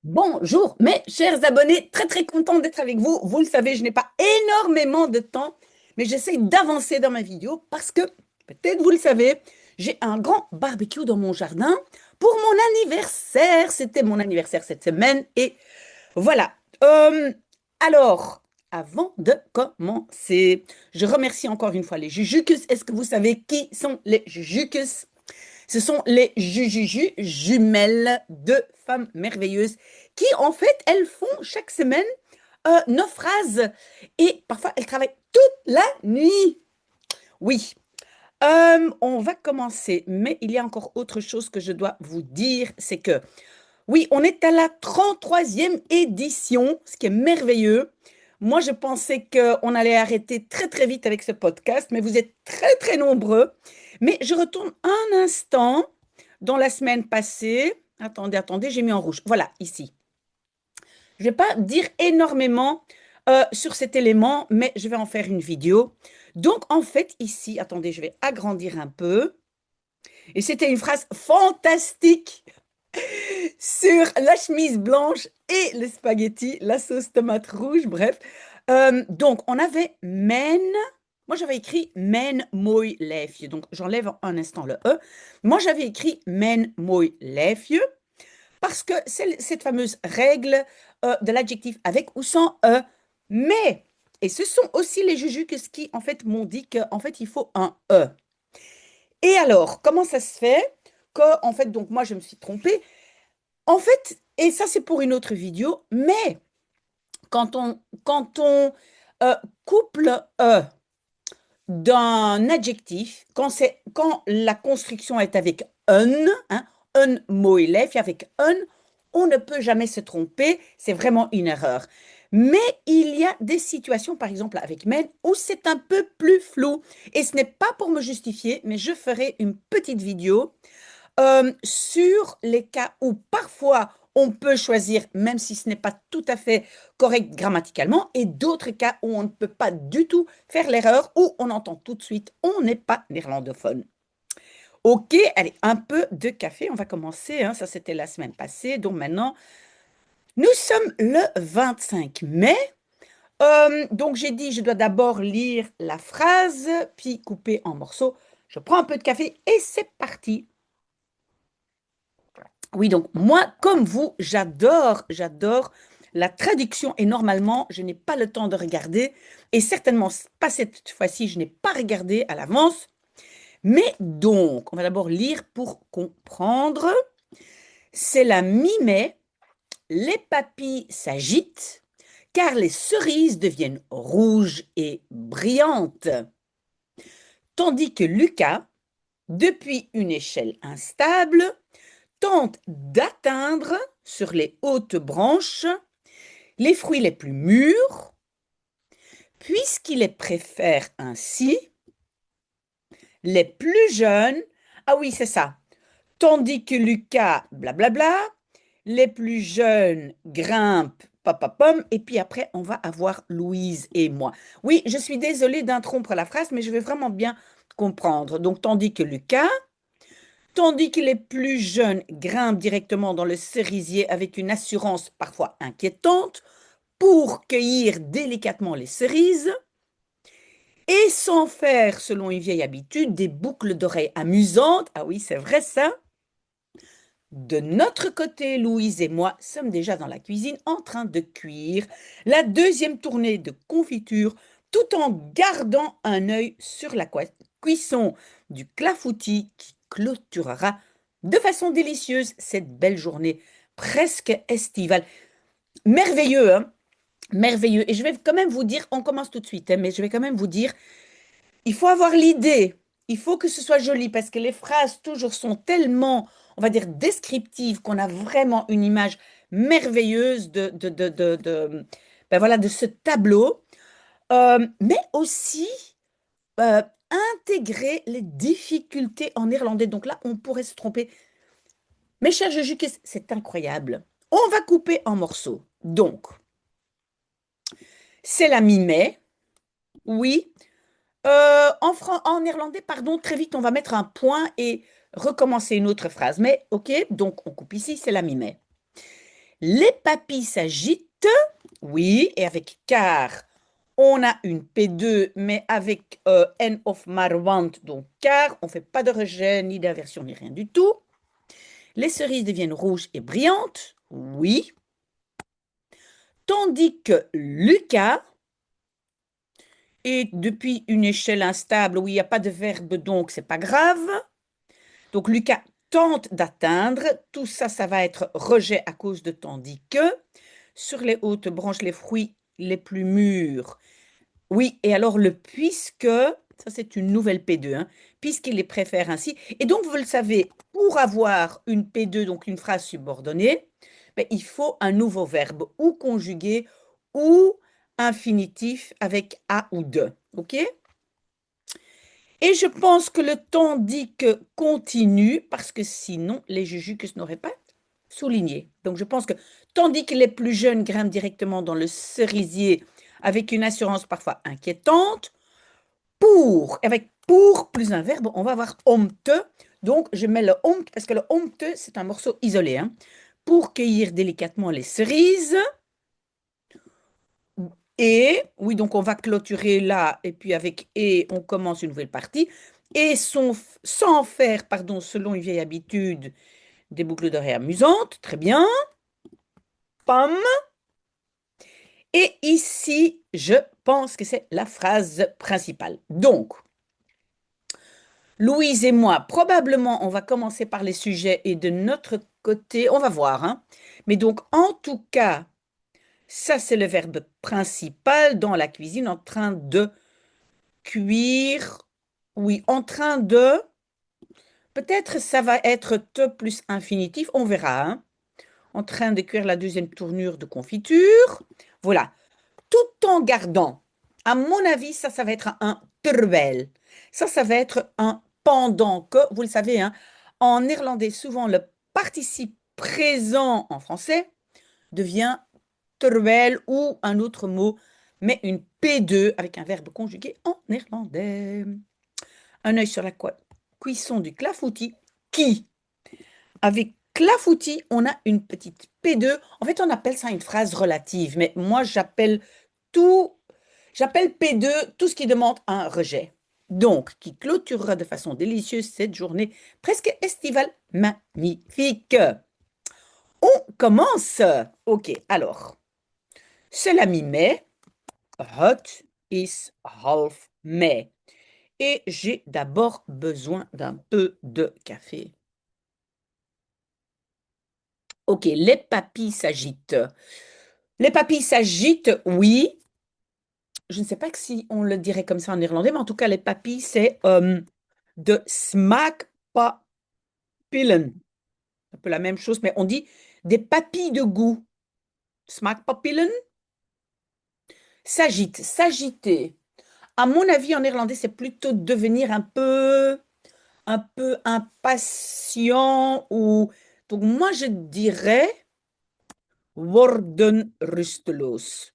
Bonjour, mes chers abonnés, très content d'être avec vous. Vous le savez, je n'ai pas énormément de temps, mais j'essaie d'avancer dans ma vidéo parce que, peut-être vous le savez, j'ai un grand barbecue dans mon jardin pour mon anniversaire. C'était mon anniversaire cette semaine et voilà. Alors, avant de commencer, je remercie encore une fois les Jujucus. Est-ce que vous savez qui sont les Jujucus? Ce sont les Jujuju jumelles, deux femmes merveilleuses qui, en fait, elles font chaque semaine nos phrases et parfois elles travaillent toute la nuit. Oui, on va commencer, mais il y a encore autre chose que je dois vous dire, c'est que oui, on est à la 33e édition, ce qui est merveilleux. Moi, je pensais qu'on allait arrêter très vite avec ce podcast, mais vous êtes très nombreux. Mais je retourne un instant dans la semaine passée. Attendez, j'ai mis en rouge. Voilà, ici. Je ne vais pas dire énormément sur cet élément, mais je vais en faire une vidéo. Donc, en fait, ici, attendez, je vais agrandir un peu. Et c'était une phrase fantastique sur la chemise blanche et le spaghetti, la sauce tomate rouge, bref. Donc, on avait men. Moi, j'avais écrit men moi leefje. Donc, j'enlève un instant le E. Moi, j'avais écrit men moi leefje parce que c'est cette fameuse règle de l'adjectif avec ou sans E. Mais, et ce sont aussi les Jujuks qui, en fait, m'ont dit qu'en fait, il faut un E. Et alors, comment ça se fait que, en fait, donc moi, je me suis trompée. En fait, et ça c'est pour une autre vidéo, mais quand on euh, couple d'un adjectif, quand la construction est avec hein, un mot élève, avec un, on ne peut jamais se tromper, c'est vraiment une erreur. Mais il y a des situations, par exemple avec men, où c'est un peu plus flou. Et ce n'est pas pour me justifier, mais je ferai une petite vidéo sur les cas où parfois on peut choisir, même si ce n'est pas tout à fait correct grammaticalement, et d'autres cas où on ne peut pas du tout faire l'erreur, où on entend tout de suite, on n'est pas néerlandophone. Ok, allez, un peu de café, on va commencer, hein, ça c'était la semaine passée, donc maintenant, nous sommes le 25 mai. Donc j'ai dit, je dois d'abord lire la phrase, puis couper en morceaux. Je prends un peu de café et c'est parti. Oui, donc moi, comme vous, j'adore la traduction et normalement, je n'ai pas le temps de regarder et certainement pas cette fois-ci, je n'ai pas regardé à l'avance. Mais donc, on va d'abord lire pour comprendre. C'est la mi-mai, les papilles s'agitent car les cerises deviennent rouges et brillantes. Tandis que Lucas, depuis une échelle instable, tente d'atteindre sur les hautes branches les fruits les plus mûrs, puisqu'il les préfère ainsi, les plus jeunes. Ah oui, c'est ça. Tandis que Lucas, blablabla, les plus jeunes grimpent, papapom, et puis après, on va avoir Louise et moi. Oui, je suis désolée d'interrompre la phrase, mais je vais vraiment bien comprendre. Donc, tandis que les plus jeunes grimpent directement dans le cerisier avec une assurance parfois inquiétante pour cueillir délicatement les cerises et sans faire, selon une vieille habitude, des boucles d'oreilles amusantes. Ah oui, c'est vrai ça. De notre côté, Louise et moi sommes déjà dans la cuisine en train de cuire la deuxième tournée de confiture tout en gardant un œil sur la cuisson du clafoutis qui clôturera de façon délicieuse cette belle journée presque estivale. Merveilleux, hein? Merveilleux. Et je vais quand même vous dire, on commence tout de suite, hein, mais je vais quand même vous dire, il faut avoir l'idée, il faut que ce soit joli parce que les phrases toujours sont tellement, on va dire, descriptives qu'on a vraiment une image merveilleuse ben voilà, de ce tableau. Mais aussi euh, intégrer les difficultés en néerlandais. Donc là, on pourrait se tromper. Mes chers Juju, c'est incroyable. On va couper en morceaux. Donc, c'est la mi-mai. Oui. En néerlandais, pardon, très vite, on va mettre un point et recommencer une autre phrase. Mais ok, donc on coupe ici, c'est la mi-mai. Les papilles s'agitent. Oui, et avec car, on a une P2, mais avec N of Marwand, donc car, on ne fait pas de rejet, ni d'inversion, ni rien du tout. Les cerises deviennent rouges et brillantes. Oui. Tandis que Lucas est depuis une échelle instable où il n'y a pas de verbe, donc c'est pas grave. Donc Lucas tente d'atteindre. Tout ça, ça va être rejet à cause de tandis que. Sur les hautes branches, les fruits les plus mûrs. Oui, et alors le puisque, ça c'est une nouvelle P2, hein, puisqu'il les préfère ainsi. Et donc, vous le savez, pour avoir une P2, donc une phrase subordonnée, ben, il faut un nouveau verbe ou conjugué ou infinitif avec a ou de. OK? Et je pense que le temps dit que continue, parce que sinon, les Jujuks n'auraient pas souligné. Donc, je pense que tandis que les plus jeunes grimpent directement dans le cerisier avec une assurance parfois inquiétante, avec pour plus un verbe, on va avoir omte. Donc, je mets le omte, parce que le omte, c'est un morceau isolé, hein. Pour cueillir délicatement les cerises. Et, oui, donc on va clôturer là, et puis avec et, on commence une nouvelle partie. Et sans faire, pardon, selon une vieille habitude, des boucles d'oreilles amusantes. Très bien. Pam. Et ici, je pense que c'est la phrase principale. Donc, Louise et moi, probablement, on va commencer par les sujets et de notre côté, on va voir, hein. Mais donc, en tout cas, ça, c'est le verbe principal dans la cuisine, en train de cuire. Oui, en train de. Peut-être ça va être te plus infinitif, on verra, hein. En train de cuire la deuxième tournure de confiture. Voilà. Tout en gardant, à mon avis, ça va être un terwijl. Ça va être un pendant que, vous le savez, hein, en néerlandais, souvent le participe présent en français devient terwijl ou un autre mot, mais une P2 avec un verbe conjugué en néerlandais. Un œil sur la cuisson du clafoutis qui, avec clafoutis, on a une petite P2. En fait, on appelle ça une phrase relative, mais moi, tout, j'appelle P2 tout ce qui demande un rejet. Donc, qui clôturera de façon délicieuse cette journée presque estivale magnifique. On commence. Ok, alors, c'est la mi-mai. Hot is half May. Et j'ai d'abord besoin d'un peu de café. Ok, les papilles s'agitent. Les papilles s'agitent, oui. Je ne sais pas si on le dirait comme ça en néerlandais, mais en tout cas, les papilles, c'est de smaakpapillen. Un peu la même chose, mais on dit des papilles de goût. Smaakpapillen s'agite, s'agiter. À mon avis, en néerlandais, c'est plutôt devenir un peu impatient ou. Donc, moi, je dirais worden rusteloos.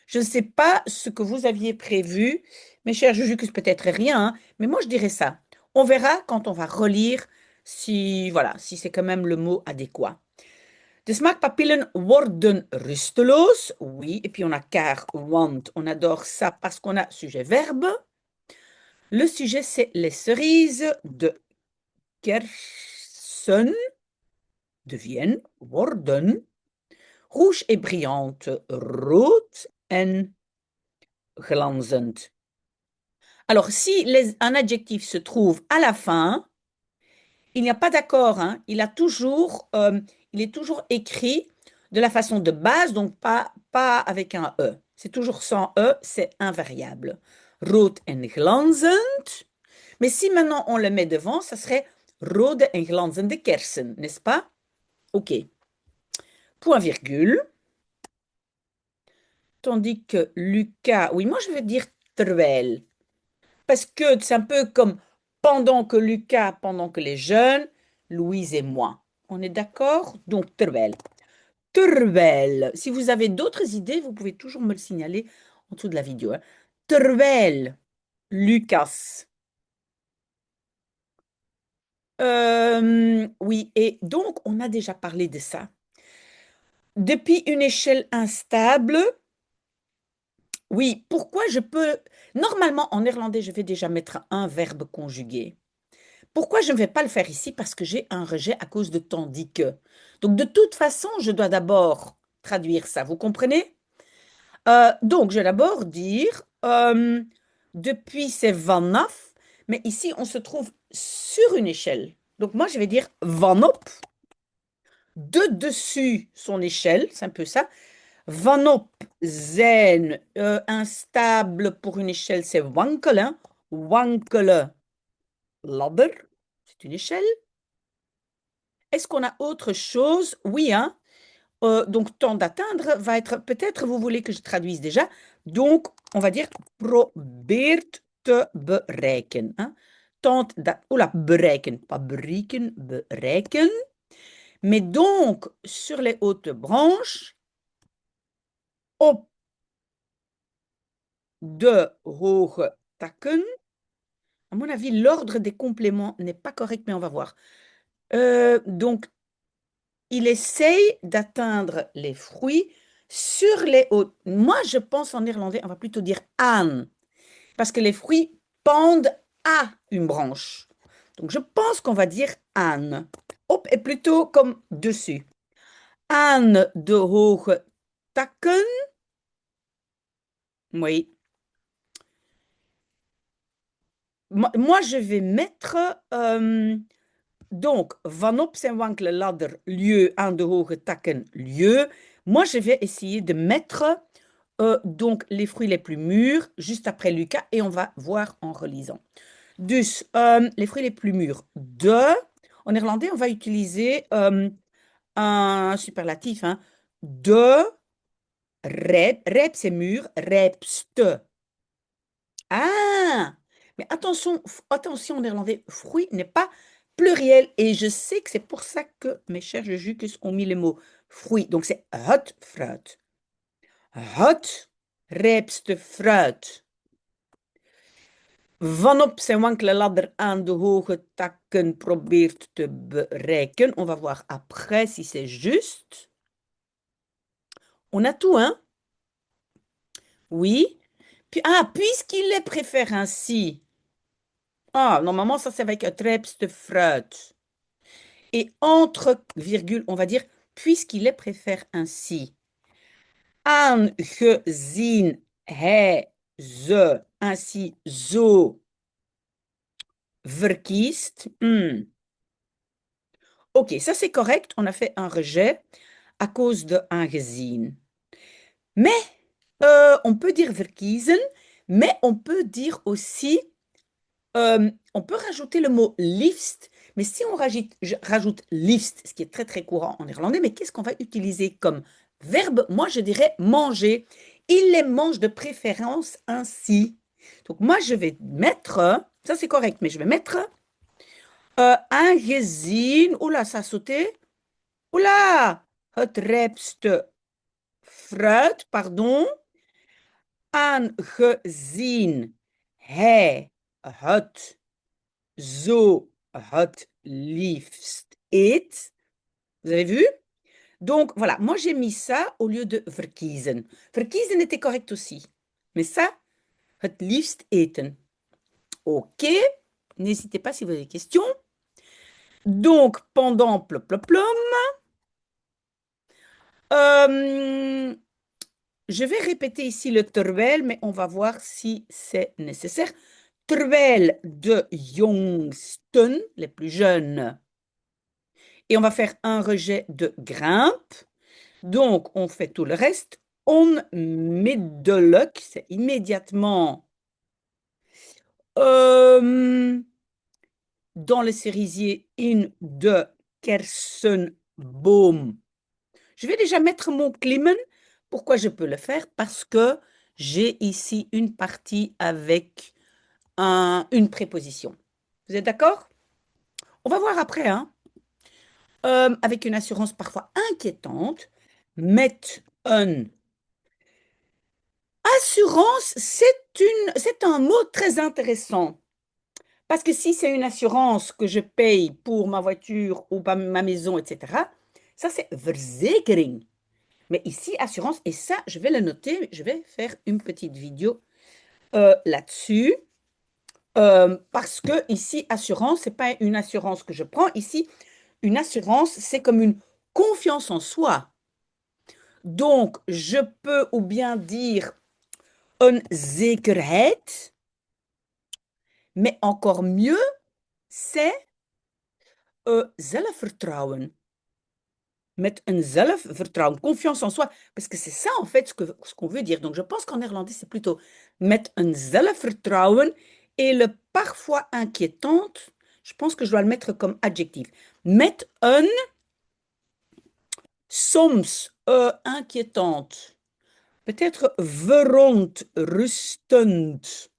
Je ne sais pas ce que vous aviez prévu, mes chers Jujukus, peut-être rien, hein, mais moi je dirais ça. On verra quand on va relire si voilà, si c'est quand même le mot adéquat. De smaakpapillen worden rusteloos. Oui, et puis on a car, want. On adore ça parce qu'on a sujet-verbe. Le sujet, c'est les cerises de Kersen deviennent, worden, rouges et brillantes, rood en glanzend. Alors, si un adjectif se trouve à la fin, il n'y a pas d'accord, hein. Il est toujours écrit de la façon de base, donc pas avec un E. C'est toujours sans E, c'est invariable. Rood en glanzend. Mais si maintenant on le met devant, ça serait rode en glanzende kersen, n'est-ce pas? OK. Point virgule. Tandis que Lucas, oui, moi je veux dire terwijl. Parce que c'est un peu comme pendant que Lucas, pendant que les jeunes, Louise et moi. On est d'accord? Donc, terwijl. Terwijl. Si vous avez d'autres idées, vous pouvez toujours me le signaler en dessous de la vidéo, hein. Terwijl, Lucas. Oui, et donc, on a déjà parlé de ça. Depuis une échelle instable, oui, pourquoi je peux... Normalement, en néerlandais, je vais déjà mettre un verbe conjugué. Pourquoi je ne vais pas le faire ici? Parce que j'ai un rejet à cause de tandis que. Donc, de toute façon, je dois d'abord traduire ça. Vous comprenez? Donc, je vais d'abord dire depuis c'est vanaf, mais ici, on se trouve sur une échelle. Donc, moi, je vais dire vanop, de dessus son échelle, c'est un peu ça. Vanop, zen, instable pour une échelle, c'est wankelen. Wankelen, ladder, c'est une échelle. Est-ce qu'on a autre chose? Oui, hein. Donc, temps d'atteindre va être, peut-être vous voulez que je traduise déjà. Donc, on va dire probeert te bereiken. Hein. Oula, bereiken, pas bereiken, bereiken. Mais donc, sur les hautes branches, op de hoge takken. À mon avis, l'ordre des compléments n'est pas correct, mais on va voir. Donc, il essaye d'atteindre les fruits sur les hautes. Moi, je pense en néerlandais, on va plutôt dire aan, parce que les fruits pendent à une branche. Donc, je pense qu'on va dire aan. Op est plutôt comme dessus. Aan de hoge takken. Oui. Moi, je vais mettre donc van op zijn wankele ladder lieu aan de hoge takken lieu. Moi, je vais essayer de mettre donc les fruits les plus mûrs juste après Lucas et on va voir en relisant. Dus les fruits les plus mûrs de. En néerlandais, on va utiliser un superlatif. Hein, de rijp. Rijp, c'est mûr. Rijpste. Ah! Mais attention, attention en néerlandais, fruit n'est pas pluriel. Et je sais que c'est pour ça que mes chers Jukus ont mis le mot fruit. Donc c'est het fruit. Het rijpste fruit. Vanop zijn wankele ladder aan de hoge takken probeert te bereiken. On va voir après si c'est juste. On a tout, hein? Oui. Puis, ah, puisqu'il les préfère ainsi. Ah, normalement, ça, c'est avec un rijpste fruit. Et entre virgule, on va dire, puisqu'il les préfère ainsi. Aangezien hij ze ainsi zo verkiest. Ok, ça c'est correct. On a fait un rejet à cause de aangezien. Mais on peut dire verkiezen, mais on peut dire aussi, on peut rajouter le mot liefst. Mais si on rajoute liefst, ce qui est très très courant en néerlandais, mais qu'est-ce qu'on va utiliser comme verbe? Moi, je dirais manger. Il les mange de préférence ainsi. Donc moi, je vais mettre, ça c'est correct, mais je vais mettre aangezien. Oula, ça a sauté. Oula, het rijpste fruit, pardon. Aangezien hij het zo het liefst eet. Vous avez vu? Donc voilà, moi j'ai mis ça au lieu de verkiezen. Verkiezen était correct aussi. Mais ça, het liefst eten. Ok, n'hésitez pas si vous avez des questions. Donc pendant plop plop plom, je vais répéter ici le terwijl, mais on va voir si c'est nécessaire. Terwijl de jongsten, les plus jeunes. Et on va faire un rejet de grimpe. Donc, on fait tout le reste. Onmiddellijk, c'est immédiatement dans le cerisier in de kersenboom. Je vais déjà mettre mon klimmen. Pourquoi je peux le faire? Parce que j'ai ici une partie avec une préposition. Vous êtes d'accord? On va voir après, hein? Avec une assurance parfois inquiétante, met un. Assurance, c'est un mot très intéressant. Parce que si c'est une assurance que je paye pour ma voiture ou ma maison, etc., ça c'est verzekering. Mais ici, assurance, et ça, je vais le noter, je vais faire une petite vidéo là-dessus. Parce que ici, assurance, c'est pas une assurance que je prends. Ici, une assurance, c'est comme une confiance en soi. Donc, je peux ou bien dire een zekerheid, mais encore mieux, c'est zelfvertrouwen. Met een zelfvertrouwen, confiance en soi. Parce que c'est ça, en fait, ce qu'on veut dire. Donc, je pense qu'en néerlandais, c'est plutôt met een zelfvertrouwen. Et le parfois inquiétante, je pense que je dois le mettre comme adjectif. Met een, soms inquiétante. Peut-être verontrustend.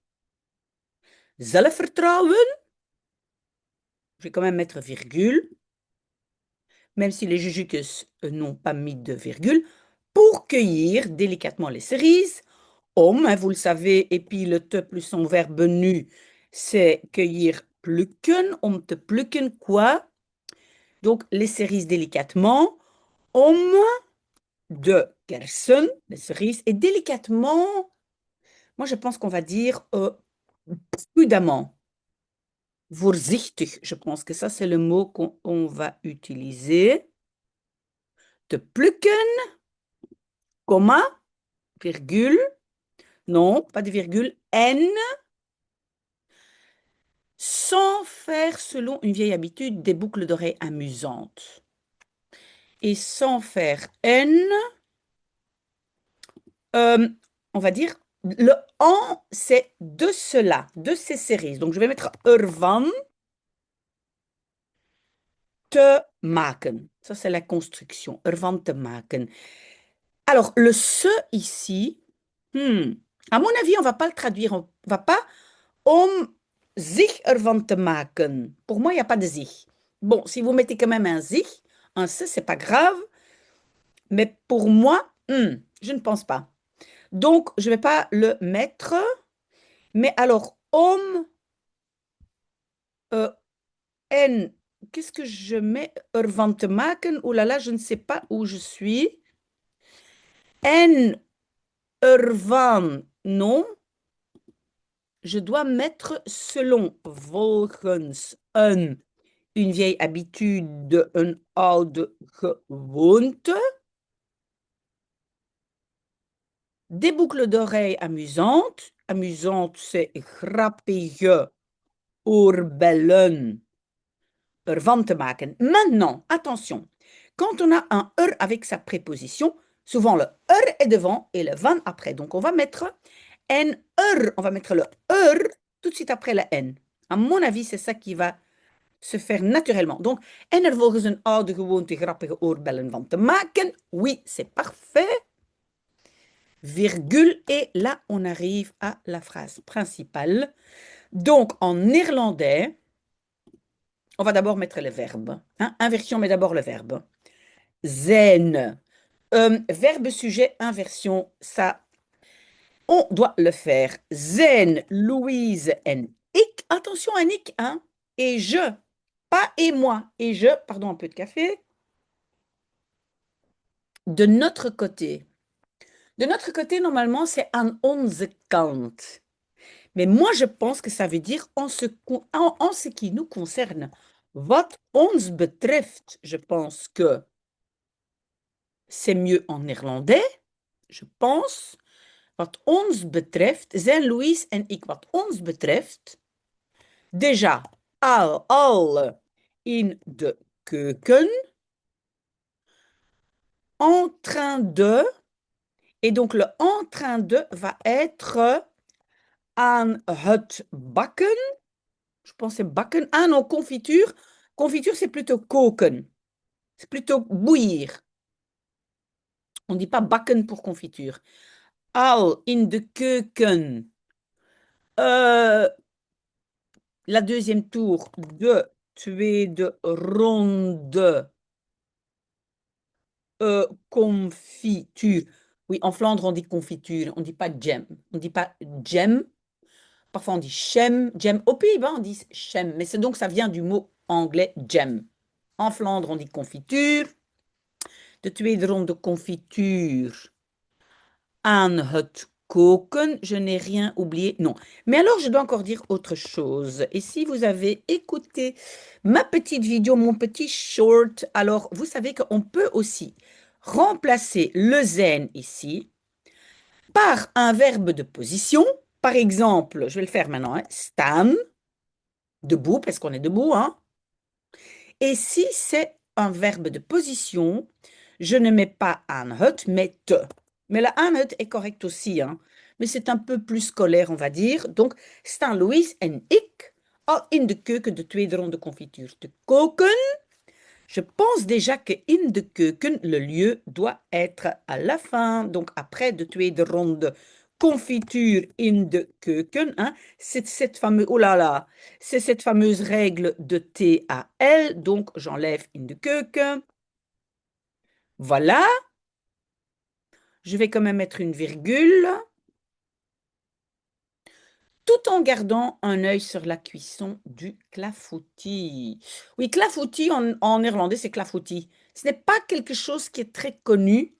Zelfvertrouwen. Je vais quand même mettre virgule, même si les Jujukus n'ont pas mis de virgule, pour cueillir délicatement les cerises. Om, hein, vous le savez, et puis le te plus son verbe nu, c'est cueillir plukken, om te plukken quoi? Donc les cerises délicatement. Om de kersen, les cerises, et délicatement, moi je pense qu'on va dire prudemment. Voorzichtig, je pense que ça c'est le mot qu'on va utiliser. Te plukken, comma, virgule, non, pas de virgule, N, sans faire, selon une vieille habitude, des boucles d'oreilles amusantes. Et sans faire N, euh, on va dire, le en, c'est de cela, de ces cerises. Donc, je vais mettre ervan te maken. Ça, c'est la construction. Ervan te maken. Alors, le se ici, à mon avis, on ne va pas le traduire. On ne va pas om zich ervan te maken. Pour moi, il n'y a pas de zich. Bon, si vous mettez quand même un zich, un se, c'est pas grave. Mais pour moi, je ne pense pas. Donc, je ne vais pas le mettre. Mais alors, om en, qu'est-ce que je mets? Ervan te maken. Oh là là, je ne sais pas où je suis. En ervan, non. Je dois mettre selon, volgens une vieille habitude, een oude gewoonte. Des boucles d'oreilles amusantes. Amusante, c'est grappige oorbellen ervan te maken. Maintenant, attention, quand on a un er avec sa préposition, souvent le er est devant et le van après. Donc on va mettre en er, on va mettre le er tout de suite après la n. À mon avis, c'est ça qui va se faire naturellement. Donc, en er volgens een oude gewoonte grappige oorbellen van te maken. Oui, c'est parfait. Virgule, et là, on arrive à la phrase principale. Donc, en néerlandais, on va d'abord mettre le verbe. Hein? Inversion, mais d'abord le verbe. Zijn. Verbe, sujet, inversion, ça, on doit le faire. Zijn, Louise en ik. Attention à ik, hein? Et je. Pas et moi. Et je, pardon, un peu de café. De notre côté. De notre côté, normalement, c'est aan onze kant. Mais moi, je pense que ça veut dire en ce qui nous concerne. Wat ons betreft, je pense que c'est mieux en néerlandais, je pense. Wat ons betreft, zijn Louise en ik, wat ons betreft, déjà al in de keuken, en train de, et donc le en train de va être aan het bakken. Je pensais bakken. Ah non, confiture. Confiture, c'est plutôt koken. C'est plutôt bouillir. On ne dit pas bakken pour confiture. Al in de keuken. La deuxième tour de tweede ronde confiture. Oui, en Flandre, on dit confiture. On ne dit pas jam. On ne dit pas jam. Parfois, on dit shem, jam. Aux Pays-Bas, on dit shem. Mais donc, ça vient du mot anglais jam. En Flandre, on dit confiture. De tweede ronde confiture aan het koken. Je n'ai rien oublié. Non. Mais alors, je dois encore dire autre chose. Et si vous avez écouté ma petite vidéo, mon petit short, alors vous savez qu'on peut aussi remplacer le zen ici par un verbe de position. Par exemple, je vais le faire maintenant, hein, staan, debout, parce qu'on est debout, hein. Et si c'est un verbe de position, je ne mets pas aan het, mais te. Mais le aan het est correct aussi, hein. Mais c'est un peu plus scolaire, on va dire. Donc, staan Louise en ik al in de keuken de tweede ronde confituur te koken. Je pense déjà que in de keuken, le lieu doit être à la fin. Donc, après de tweede ronde confiture in de keuken, hein, c'est cette fameuse, oh là là, c'est cette fameuse règle de T à L. Donc, j'enlève in de keuken. Voilà. Je vais quand même mettre une virgule, tout en gardant un œil sur la cuisson du clafoutis. Oui, clafoutis en néerlandais, c'est clafoutis. Ce n'est pas quelque chose qui est très connu,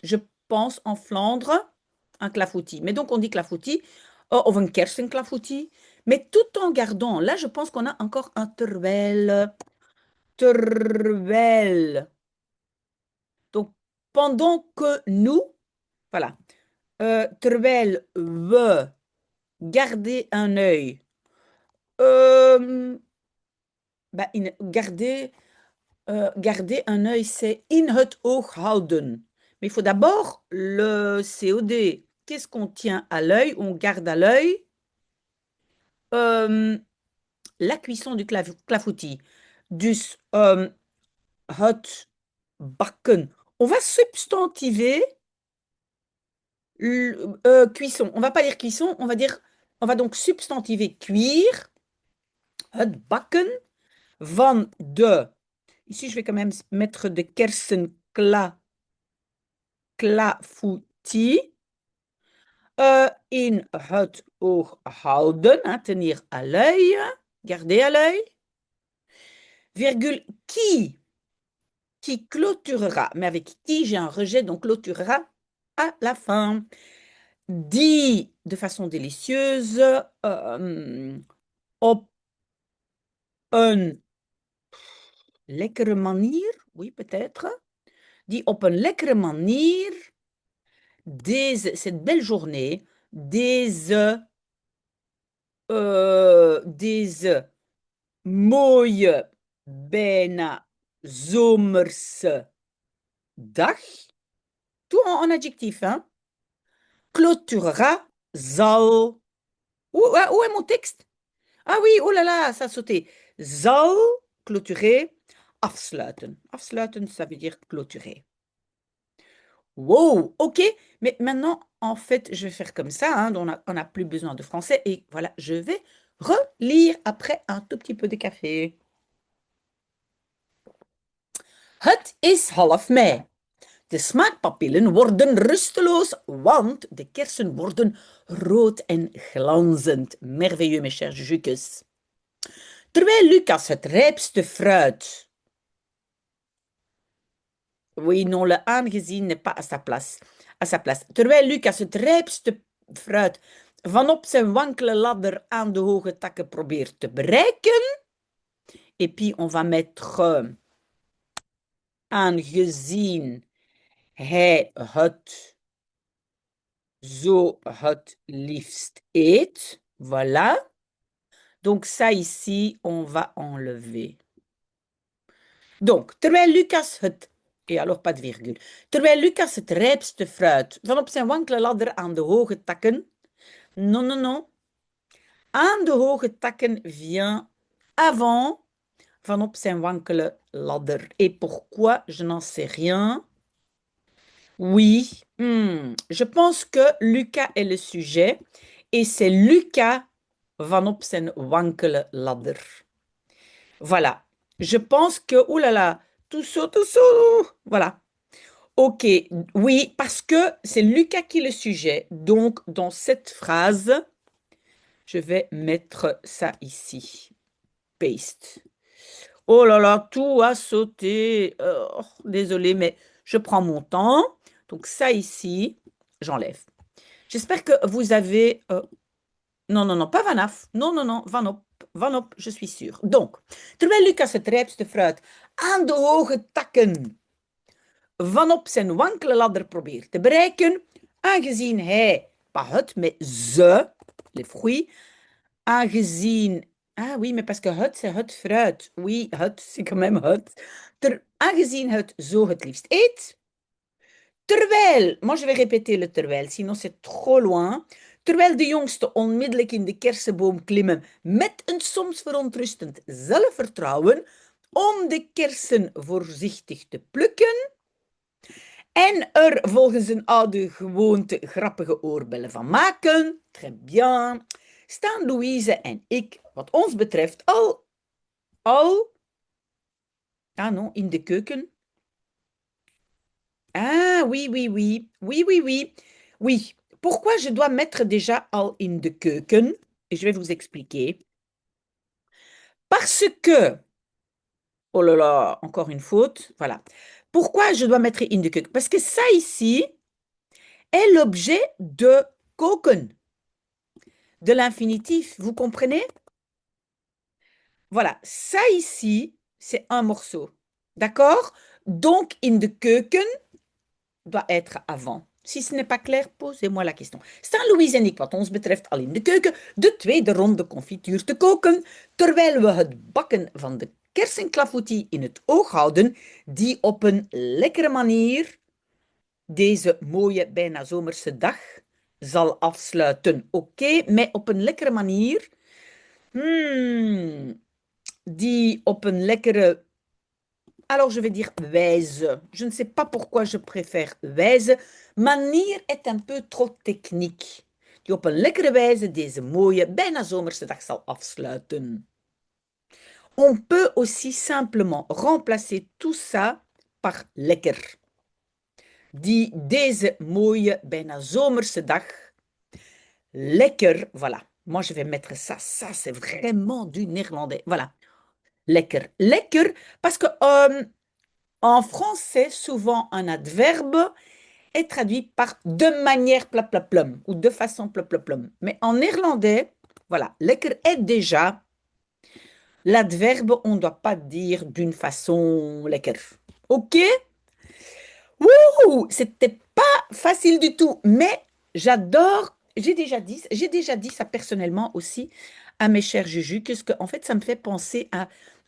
je pense, en Flandre, un clafoutis. Mais donc, on dit clafoutis, of een kersenclafoutis, mais tout en gardant, là, je pense qu'on a encore un terwijl. Terwijl. Donc, pendant que nous, voilà, terwijl we garder un œil. Bah, garder un œil, c'est in het oog houden. Mais il faut d'abord le COD. Qu'est-ce qu'on tient à l'œil? On garde à l'œil la cuisson du clafoutis. Dus het bakken. On va substantiver cuisson. On va pas dire cuisson, on va donc substantiver cuire. Het bakken van de. Ici, je vais quand même mettre de clafoutis. In het oog houden, hein, tenir à l'œil, garder à l'œil. Virgule, qui clôturera. Mais avec qui, j'ai un rejet, donc clôturera à la fin. Dit de façon délicieuse, op een lekkere manier, oui, peut-être. Dit op een lekkere manier, cette belle journée, deze mooie, bijna zomerse dag. Tout en adjectif, hein. Clôturera, zal. Où est mon texte? Ah oui, oh là là, ça a sauté. Zal, clôturer, afsluiten. Afsluiten, ça veut dire clôturer. Wow, ok. Mais maintenant, en fait, je vais faire comme ça, hein, on n'a plus besoin de français. Et voilà, je vais relire après un tout petit peu de café. Het is half mei. De smaakpapillen worden rusteloos, want de kersen worden rood en glanzend. Merveilleux, mes chers jukes. Terwijl Lucas het rijpste fruit... Oui, non, le aangezien n'est pas à sa place. Terwijl Lucas het rijpste fruit van op zijn wankele ladder aan de hoge takken probeert te bereiken. Et puis, on va mettre aangezien hij het zo het liefst eet. Voilà. Donc ça ici, on va enlever. Donc, terwijl Lucas het... Et alors pas de virgule. Terwijl Lucas het rijpste fruit van op zijn wankele ladder aan de hoge takken... Non, non, non. Aan de hoge takken vient avant van op zijn wankele ladder. Et pourquoi? Je n'en sais rien. Oui, je pense que Lucas est le sujet et c'est Lucas van op zijn wankele ladder. Voilà. Je pense que, oh là là, tout ça, voilà. Ok, oui, parce que c'est Lucas qui est le sujet. Donc, dans cette phrase, je vais mettre ça ici. Paste. Oh là là, tout a sauté. Oh, désolé, mais Je prends mon temps. Donc ça ici, j'enlève. J'espère que vous avez... non, non, non, pas vanaf. Non, non, non, vanop. Vanop, je suis sûre. Donc, terwijl Lucas het rijpste fruit aan de hoge takken vanop zijn wankele ladder probeert te bereiken, aangezien hij, pas het, mais ze, les fruits, aangezien... Ah oui, mais parce que c'est het fruit. Oui, het, c'est quand même het. Aangezien het zo het liefst eet, terwijl, moi je vais répéter le terwijl, sinon c'est trop loin. Terwijl de jongsten onmiddellijk in de kersenboom klimmen met een soms verontrustend zelfvertrouwen om de kersen voorzichtig te plukken en er volgens een oude gewoonte grappige oorbellen van maken, très bien, staan Louise en ik, wat ons betreft, ah non, in de keuken. Ah oui, oui, oui, oui, oui, oui, oui. Pourquoi je dois mettre déjà al in de keuken? Et je vais vous expliquer. Parce que, oh là là, encore une faute, voilà. Pourquoi je dois mettre in de keuken? Parce que ça ici est l'objet de koken, de l'infinitif, vous comprenez? Voilà, ça ici, c'est un morceau, d'accord? Donc, in de keuken doit être avant. Si ce n'est pas clair, posez-moi la question. Staan Louise en ik, wat ons betreft, al in de keuken, de tweede ronde confituur te koken, terwijl we het bakken van de kersenklafoutie in het oog houden, die op een lekkere manier deze mooie, bijna zomerse dag zal afsluiten. Oké, maar op een lekkere manier, die op een lekkere... Alors, je vais dire wijze. Je ne sais pas pourquoi je préfère wijze. Manier est un peu trop technique. Die op een lekkere wijze deze mooie, bijna zomerse dag zal afsluiten. On peut aussi simplement remplacer tout ça par lekker. Die deze mooie, bijna zomerse dag lekker, voilà. Moi, je vais mettre ça. Ça, c'est vraiment du néerlandais. Voilà. Lekker. Lekker, parce que en français, souvent un adverbe est traduit par de manière plaplum ou de façon plaplum. Mais en néerlandais, voilà, lekker est déjà l'adverbe, on ne doit pas dire d'une façon lekker. Ok? Wouhou! C'était pas facile du tout, mais j'adore. J'ai déjà dit ça personnellement aussi à mes chers Juju, que en fait, ça me fait penser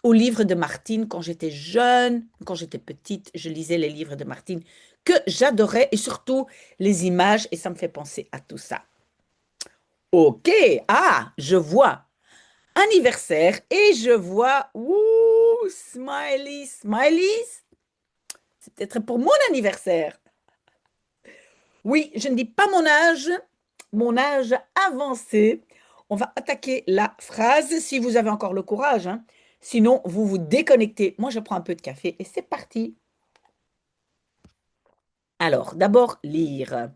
au livre de Martine quand j'étais jeune, quand j'étais petite, je lisais les livres de Martine que j'adorais et surtout les images et ça me fait penser à tout ça. Ok, ah, je vois anniversaire et je vois, ouh, smiley, smileys. C'est peut-être pour mon anniversaire. Oui, je ne dis pas mon âge avancé. On va attaquer la phrase si vous avez encore le courage, hein. Sinon, vous vous déconnectez. Moi, je prends un peu de café et c'est parti. Alors, d'abord, lire.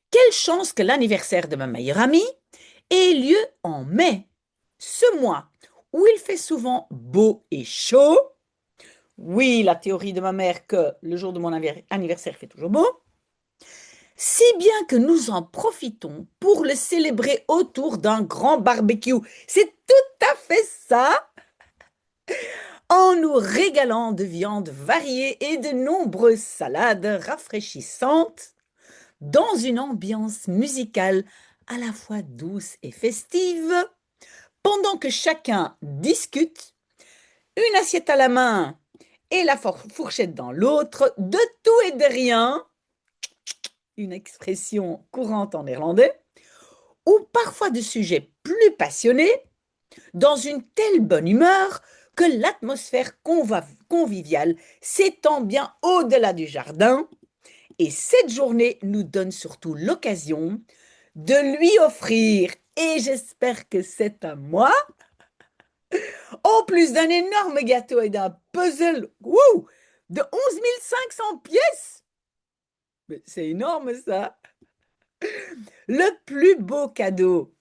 Quelle chance que l'anniversaire de ma meilleure amie ait lieu en mai, ce mois où il fait souvent beau et chaud. Oui, la théorie de ma mère que le jour de mon anniversaire fait toujours beau. Si bien que nous en profitons pour le célébrer autour d'un grand barbecue. C'est tout à fait ça, en nous régalant de viande variée et de nombreuses salades rafraîchissantes, dans une ambiance musicale à la fois douce et festive, pendant que chacun discute, une assiette à la main et la fourchette dans l'autre, de tout et de rien, une expression courante en néerlandais, ou parfois de sujets plus passionnés, dans une telle bonne humeur que l'atmosphère conviviale s'étend bien au-delà du jardin, et cette journée nous donne surtout l'occasion de lui offrir, et j'espère que c'est à moi, en plus d'un énorme gâteau et d'un puzzle de 11 500 pièces. Mais c'est énorme ça. Le plus beau cadeau,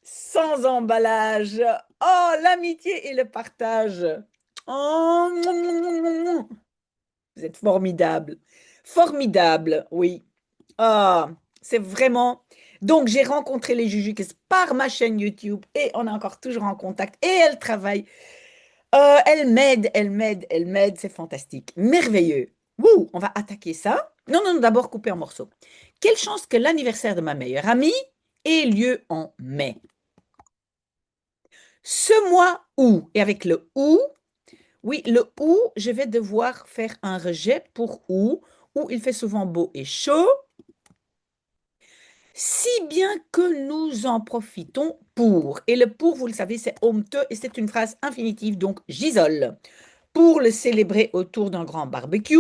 sans emballage. Oh, l'amitié et le partage. Oh, Vous êtes formidable. Formidable, oui. Ah, c'est vraiment. Donc, j'ai rencontré les Jujukes par ma chaîne YouTube et on est encore toujours en contact et elles travaillent. Elles m'aident, elles m'aident, elles m'aident. C'est fantastique. Merveilleux. Wouh, on va attaquer ça. Non, non, non, d'abord couper en morceaux. Quelle chance que l'anniversaire de ma meilleure amie ait lieu en mai. Ce mois où, et avec le où, oui, le où, je vais devoir faire un rejet pour où il fait souvent beau et chaud, si bien que nous en profitons pour. Et le pour, vous le savez, c'est honteux et c'est une phrase infinitive, donc j'isole. Pour le célébrer autour d'un grand barbecue.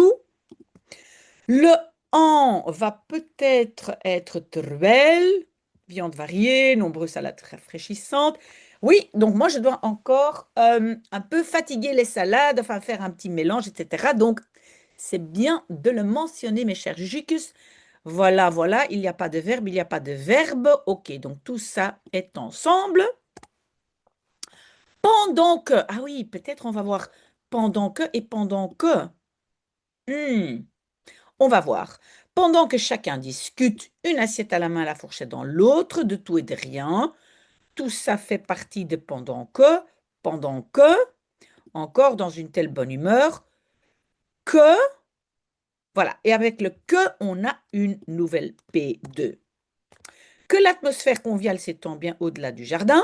Le en va peut-être être truelle, viande variée, nombreuses salades rafraîchissantes. Oui, donc moi je dois encore un peu fatiguer les salades, enfin faire un petit mélange, etc. Donc c'est bien de le mentionner, mes chers Jujicus. Voilà, voilà, il n'y a pas de verbe, il n'y a pas de verbe. Ok, donc tout ça est ensemble. Pendant que, ah oui, peut-être on va voir pendant que et pendant que. Hmm. On va voir. Pendant que chacun discute, une assiette à la main, la fourchette dans l'autre, de tout et de rien, tout ça fait partie de pendant que, encore dans une telle bonne humeur, que, voilà, et avec le que, on a une nouvelle P2. Que l'atmosphère conviviale s'étend bien au-delà du jardin.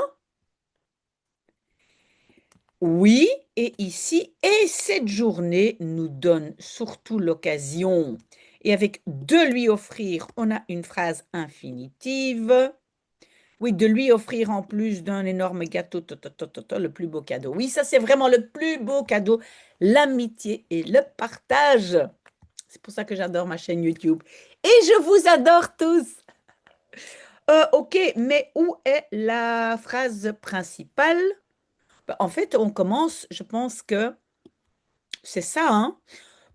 Oui, et ici, et cette journée nous donne surtout l'occasion. Et avec de lui offrir, on a une phrase infinitive. Oui, de lui offrir en plus d'un énorme gâteau, le plus beau cadeau. Oui, ça c'est vraiment le plus beau cadeau, l'amitié et le partage. C'est pour ça que j'adore ma chaîne YouTube. Et je vous adore tous. Ok, mais où est la phrase principale? Ben, en fait, on commence, je pense que c'est ça, hein?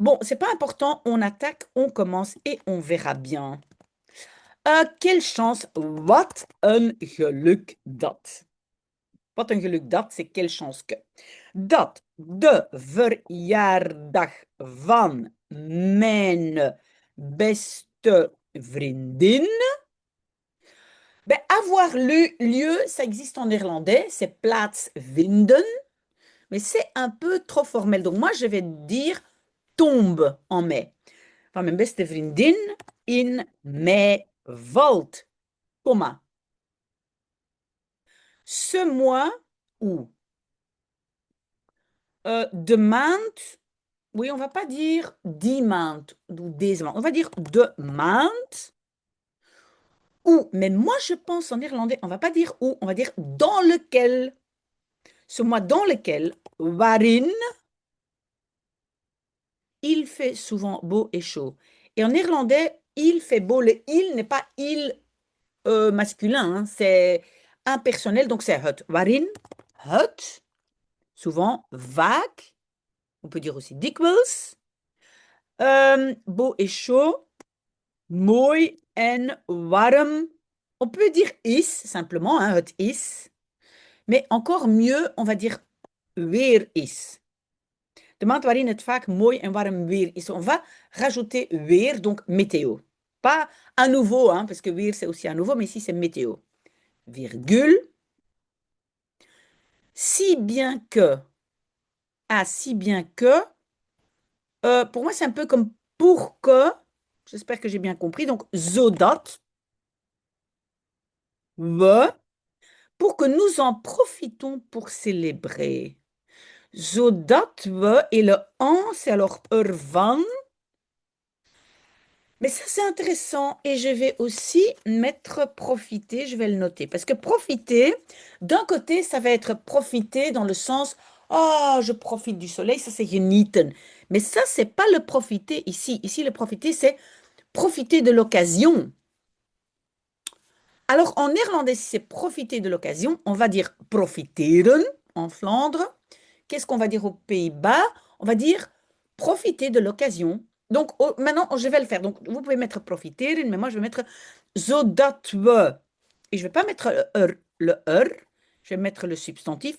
Bon, c'est pas important, on attaque, on commence et on verra bien. Quelle chance, wat een geluk dat. Wat een geluk dat, c'est quelle chance que. Dat de verjaardag van mijn beste vriendin. Ben, avoir lieu, ça existe en néerlandais, c'est plaatsvinden, mais c'est un peu trop formel. Donc moi, je vais dire tombe en mai. Van mijn beste vriendin in mei valt, comma. Ce mois où de maand, oui, on va pas dire die maand ou deze maand, on va dire de maand. Ou, mais moi je pense en néerlandais, on va pas dire où, on va dire dans lequel. Ce mois dans lequel, waarin, il fait souvent beau et chaud. Et en néerlandais, il fait beau, le il n'est pas il masculin, hein, c'est impersonnel, donc c'est het. Waarin, het, souvent vaak, on peut dire aussi dikwijls. Beau et chaud, mooi en warm. On peut dire is, simplement, hein, het is. Mais encore mieux, on va dire weer is. De maand waarin het vaak mooi en warm weer is. On va rajouter weer, donc météo. Pas à nouveau, hein, parce que weer c'est aussi à nouveau, mais ici c'est météo. Virgule. Si bien que, si bien que, pour moi c'est un peu comme pour que, j'espère que j'ai bien compris, donc zodat, we, pour que nous en profitons pour célébrer. Zodat we, et le en, c'est alors ervan. Mais ça, c'est intéressant et je vais aussi mettre profiter, je vais le noter. Parce que profiter, d'un côté, ça va être profiter dans le sens, oh, je profite du soleil, ça c'est genieten. Mais ça, c'est pas le profiter ici. Ici, le profiter, c'est profiter de l'occasion. Alors, en néerlandais, si c'est profiter de l'occasion, on va dire profiteren en Flandre. Qu'est-ce qu'on va dire aux Pays-Bas? On va dire profiter de l'occasion. Donc, maintenant, je vais le faire. Donc, vous pouvez mettre profiteren, mais moi, je vais mettre zodat we. Et je ne vais pas mettre le je vais mettre le substantif.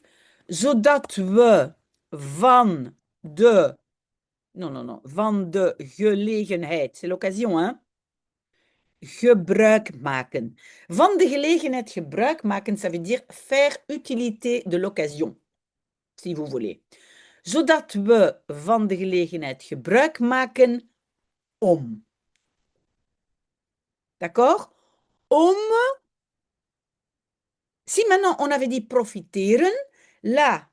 Zodat we van de Non, non, non. Van de gelegenheid. C'est l'occasion, hein? Gebruik maken. Van de gelegenheid gebruik maken, ça veut dire faire utilité de l'occasion, si vous voulez. Zodat we van de gelegenheid gebruik maken om. D'accord? Om. Si maintenant on avait dit profiteren, là,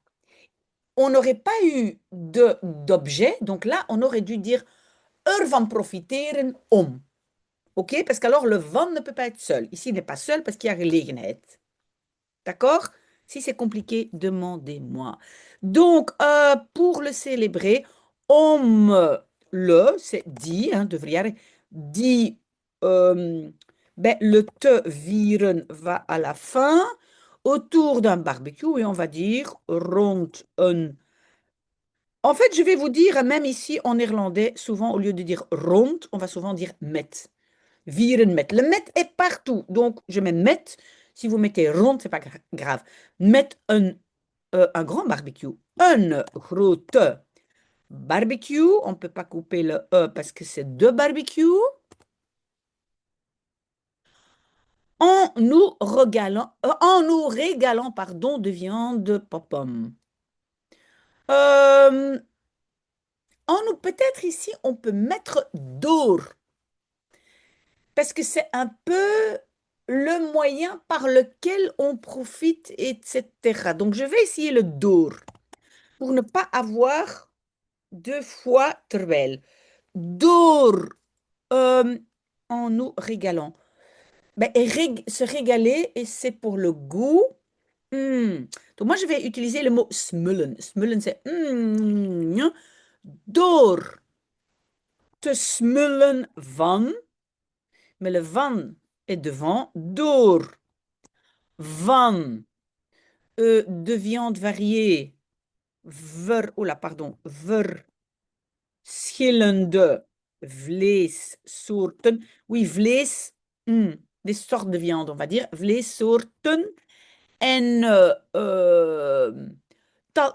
on n'aurait pas eu d'objet. Donc là, on aurait dû dire ervan profiteren om. OK? Parce qu'alors, le van ne peut pas être seul. Ici, il n'est pas seul parce qu'il y a gelegenheid. D'accord? Si c'est compliqué, demandez-moi. Donc, pour le célébrer, om le, c'est die, hein, de verjaardag, die, ben, le te vieren va à la fin, autour d'un barbecue, et on va dire rond een. En fait, je vais vous dire, même ici en néerlandais, souvent, au lieu de dire rond, on va souvent dire met. Vieren met. Le met est partout. Donc, je mets met. Si vous mettez rond, c'est pas grave. Met un grand barbecue. Un grote barbecue. On ne peut pas couper le E parce que c'est deux barbecues. En nous régalant, pardon, de viande pop-pom. Euh, peut-être ici, on peut mettre door. Parce que c'est un peu le moyen par lequel on profite, etc. Donc, je vais essayer le door pour ne pas avoir deux fois terwijl. Door en nous régalant. Ben, et se régaler, et c'est pour le goût. Donc, moi, je vais utiliser le mot smullen. Smullen, c'est door te smullen van. Mais le van est devant. Door van de viande variée. Oula, pardon. Verschillende vleessoorten. Oui, vlees. Des sortes de viande, on va dire. Vleessoorten. En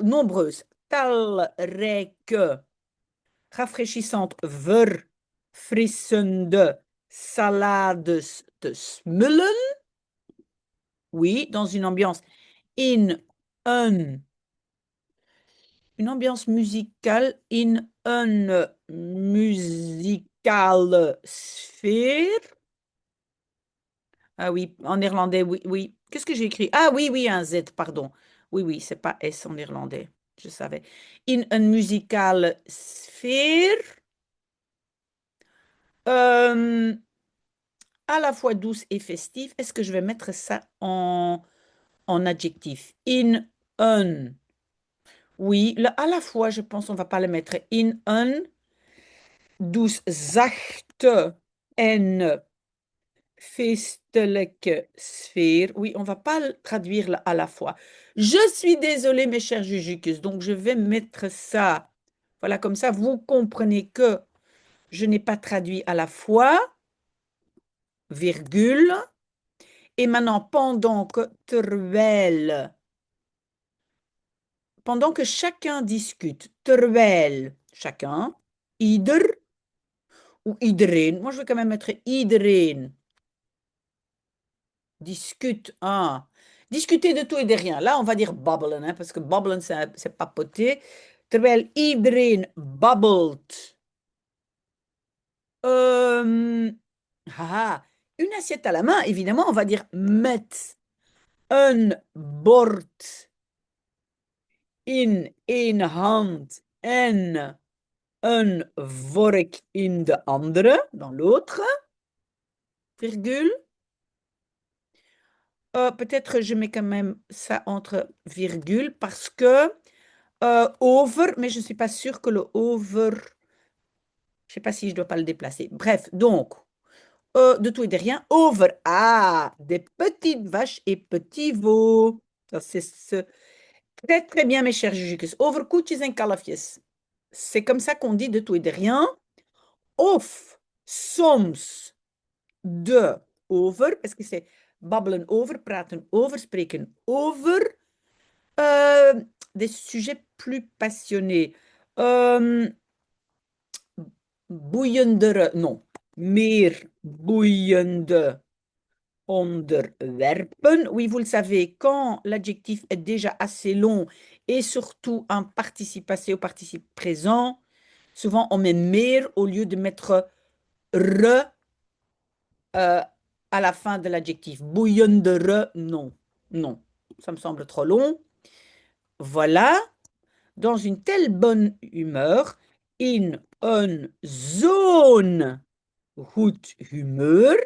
nombreuses. Talrijke. Rafraîchissante, verfrissende salades te smullen. Oui, dans une ambiance. In een. Une ambiance musicale. In een musicale sfeer. Ah oui, en néerlandais, oui, oui. Qu'est-ce que j'ai écrit? Ah oui, oui, un Z, pardon. Oui, oui, c'est pas S en néerlandais. Je savais. In een musicale sfeer. À la fois douce et festive. Est-ce que je vais mettre ça en adjectif? In un. Oui, à la fois, je pense, on ne va pas le mettre. In un douce, zachte en feestelijke sfeer. Oui, on ne va pas le traduire à la fois. Je suis désolée, mes chers Jujukus, donc je vais mettre ça. Voilà, comme ça, vous comprenez que je n'ai pas traduit à la fois, virgule. Et maintenant, pendant que chacun discute, terwijl chacun, ieder ou iedereen, moi je vais quand même mettre iedereen, discute, discuter de tout et de rien. Là, on va dire babbelen, hein, parce que babbelen, c'est papoter. Terwijl iedereen babbelt. Une assiette à la main, évidemment, on va dire met een bord in één hand en een vork in de andere, dans l'autre, virgule. Peut-être je mets quand même ça entre virgules parce que over, mais je ne suis pas sûre que le over, je ne sais pas si je ne dois pas le déplacer. Bref, donc, de tout et de rien, over, des petites vaches et petits veaux. Ça, c'est très, très bien, mes chers jujukes. Over koetjes en kalfjes. C'est comme ça qu'on dit de tout et de rien. Of soms de over, parce que c'est babbelen over, praten over, spreken over des sujets plus passionnés. boeiendere, non, meer boeiende onderwerpen. Oui, vous le savez, quand l'adjectif est déjà assez long et surtout un participe passé au participe présent, souvent on met meer au lieu de mettre re euh, à la fin de l'adjectif. Boeiendere, non, non, ça me semble trop long. Voilà, dans une telle bonne humeur, in een zo'n goed humeur,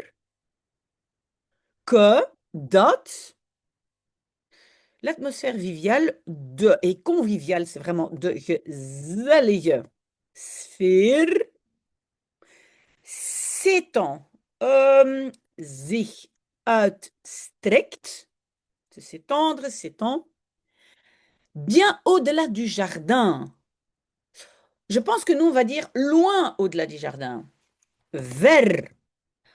que, dat, l'atmosphère viviale de, et conviviale, c'est vraiment de gezellige sfeer s'étend, zich uitstrekt, de s'étendre, s'étend, bien au-delà du jardin. Je pense que nous, on va dire loin au-delà du jardin. Ver.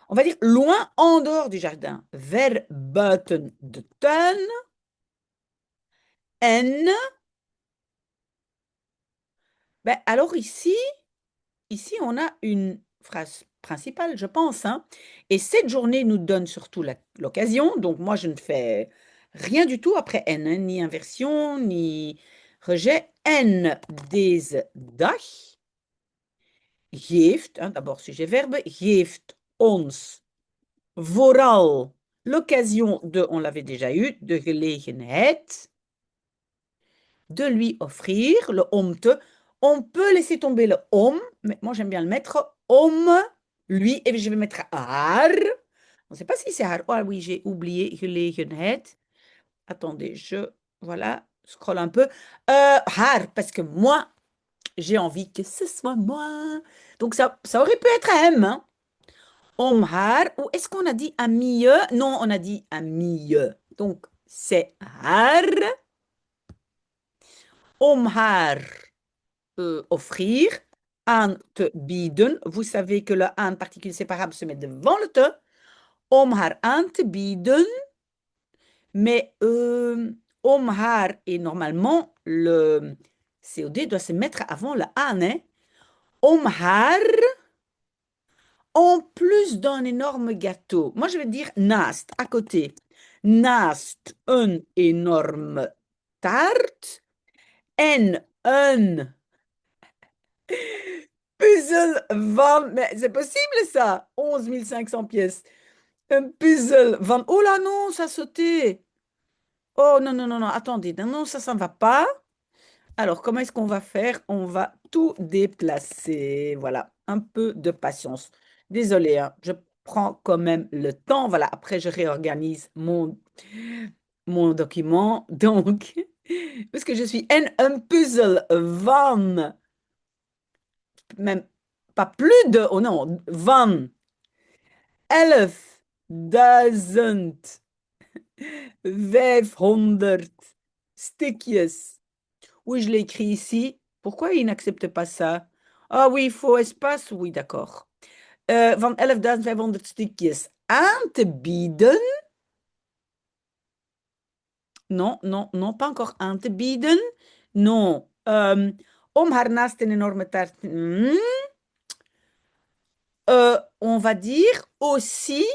On va dire loin en dehors du jardin. Ver buiten de tuin. En. Ben, alors ici, on a une phrase principale, je pense, hein. Et cette journée nous donne surtout l'occasion. Donc moi, je ne fais rien du tout après en, hein, ni inversion, ni rejet. En deze dag geeft, hein, d'abord sujet-verbe, geeft ons vooral l'occasion de, on l'avait déjà eu, de gelegenheid, de lui offrir le omte. On peut laisser tomber le om, mais moi j'aime bien le mettre om, lui, et je vais mettre haar. On ne sait pas si c'est haar. Ah oui, j'ai oublié gelegenheid. Attendez, voilà, scrolle un peu. Haar, parce que moi, j'ai envie que ce soit moi. Donc ça aurait pu être M, hein. Om haar, ou est-ce qu'on a dit à mieux? Non, on a dit à mieux. Donc c'est haar. Om haar offrir, aan te bieden. Vous savez que le aan particule séparable se met devant le te. Om haar aan te bieden. Mais om haar, et normalement, le COD doit se mettre avant le aan. Hein? Om haar, en plus d'un énorme gâteau. Moi, je vais dire naast, à côté. Naast een énorme taart en een puzzel van... Mais c'est possible ça? 11 500 pièces. Un puzzle van... Oh là non, ça a sauté. Oh non, non, non, non, attendez. Non, non, ça ne va pas. Alors, comment est-ce qu'on va faire? On va tout déplacer. Voilà, un peu de patience. Désolée, hein, je prends quand même le temps. Voilà, après, je réorganise mon document. Donc, parce que je suis un puzzle van... Même pas plus de... Oh non, van 11.500 stukjes. Oui, je l'ai écrit ici. Pourquoi il n'accepte pas ça? Ah oui, il faut espace. Oui, d'accord. Van 11.500 stukjes aan te bieden. Non, non, non, pas encore aan te bieden. Non. Om haar naast een enorme taart. On va dire aussi.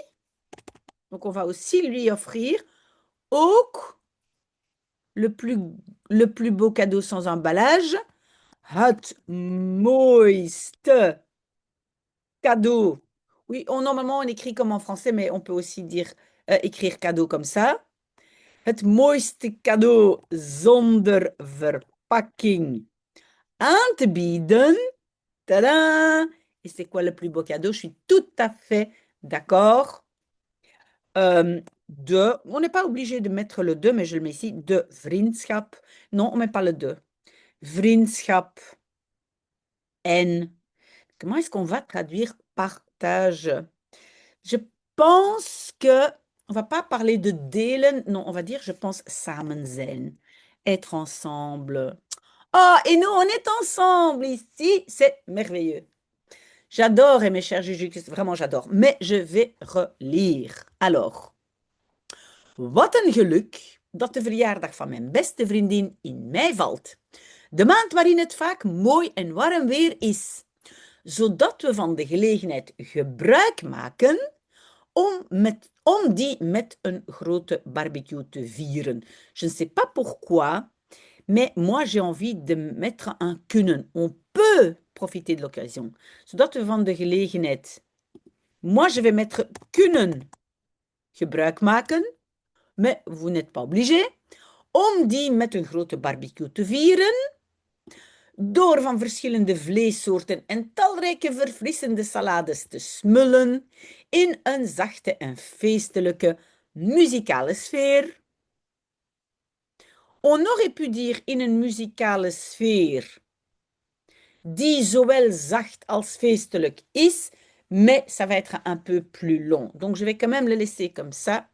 Donc, on va aussi lui offrir ook le plus beau cadeau sans emballage. Het mooiste cadeau. Oui, normalement, on écrit comme en français, mais on peut aussi dire écrire cadeau comme ça. Het mooiste cadeau zonder verpakking aan te bieden. Tadam! Et c'est quoi le plus beau cadeau? Je suis tout à fait d'accord. On n'est pas obligé de mettre le de, mais je le mets ici, de vriendschap. Non, on ne met pas le de. Vriendschap en. Comment est-ce qu'on va traduire partage? Je pense que on va pas parler de delen. Non, on va dire, je pense, samen zijn. Être ensemble. Oh, et nous, on est ensemble ici. C'est merveilleux. J'adore, et mes chers Juju, vraiment j'adore. Mais je vais relire. Alors. Wat een geluk dat de verjaardag van mijn beste vriendin in mei valt. De maand waarin het vaak mooi en warm weer is. zodat we van de gelegenheid gebruik maken om die met een grote barbecue te vieren. Je ne sais pas pourquoi, mais moi j'ai envie de mettre un kunnen. On peut profiter de l'occasion. Zodat we van de gelegenheid. Moi je vais mettre kunnen gebruik maken, mais vous n'êtes pas obligé, om die met een grote barbecue te vieren, door van verschillende vleessoorten en talrijke verfrissende salades te smullen in een zachte en feestelijke muzikale sfeer. On aurait pu dire in een muzikale sfeer die zowel zacht als feestelijk is, mais ça va être un peu plus long. Donc je vais quand même le laisser comme ça,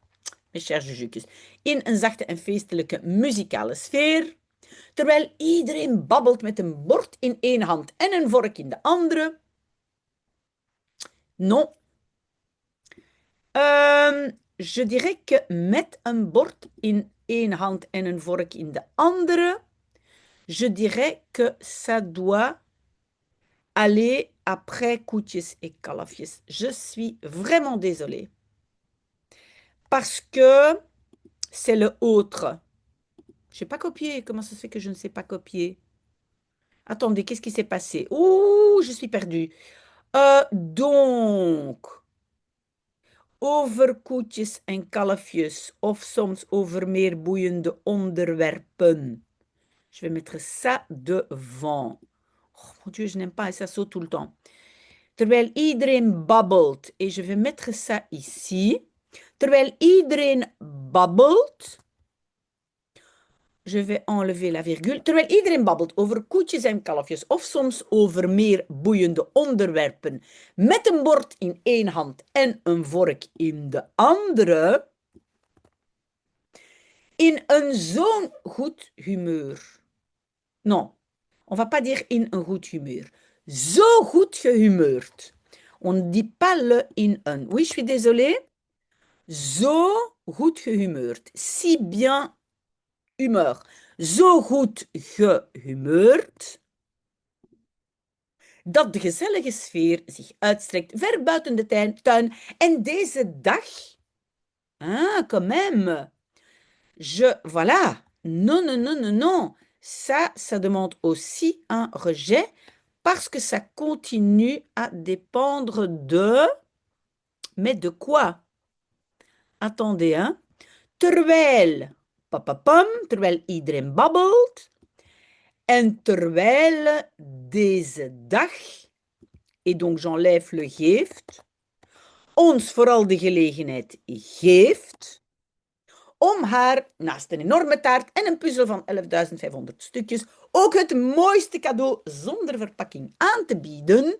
mes chers jujukes. In een zachte en feestelijke muzikale sfeer, terwijl iedereen babbelt met een bord in één hand en een vork in de andere. Non. Je dirais que met een bord in één hand en een vork in de andere, je dirais que ça doit aller après koetjes et kalfjes. Je suis vraiment désolée. Parce que c'est le autre. Je n'ai pas copié. Comment ça se fait que je ne sais pas copier? Attendez, qu'est-ce qui s'est passé? Ouh, je suis perdue. Donc, over koetjes en kalfjes of soms over meer boeiende onderwerpen. Je vais mettre ça devant. Oh mon Dieu, je n'aime pas ça saute tout le temps. Terwijl iedereen babbelt. Et je vais mettre ça ici. Terwijl iedereen babbelt. Je vais enlever la virgule. Terwijl iedereen babbelt over koetjes en kalfjes of soms over meer boeiende onderwerpen met een bord in één hand en een vork in de andere, in een zo'n goed humeur. Non, on va pas dire in een goed humeur. Zo goed gehumeurd. On ne dit pas le in een. Oui, je suis désolée. Zo goed gehumeurd. Si bien humeur. Zo goed gehumeurd dat de gezellige sfeer zich uitstrekt ver buiten de tuin. En deze dag, quand même, voilà, non, non, non, non, non, ça demande aussi un rejet parce que ça continue à dépendre de, mais de quoi? Attendez, hein. Terwijl, papapam, terwijl iedereen babbelt, en terwijl deze dag, et donc j'enlève le geeft, ons vooral de gelegenheid geeft om haar naast een enorme taart en een puzzel van 11.500 stukjes ook het mooiste cadeau zonder verpakking aan te bieden,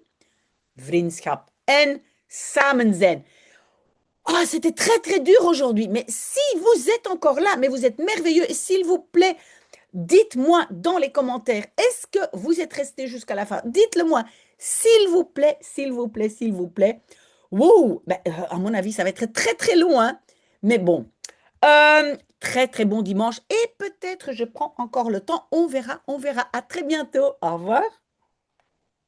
vriendschap en samen zijn. Oh, c'était très très dur aujourd'hui, mais si vous êtes encore là, mais vous êtes merveilleux, et s'il vous plaît, dites-moi dans les commentaires, est-ce que vous êtes resté jusqu'à la fin? Dites-le moi, s'il vous plaît, s'il vous plaît, s'il vous plaît. Wow, ben, à mon avis, ça va être très très long, hein. Mais bon, très très bon dimanche, et peut-être je prends encore le temps, on verra, on verra. À très bientôt, au revoir.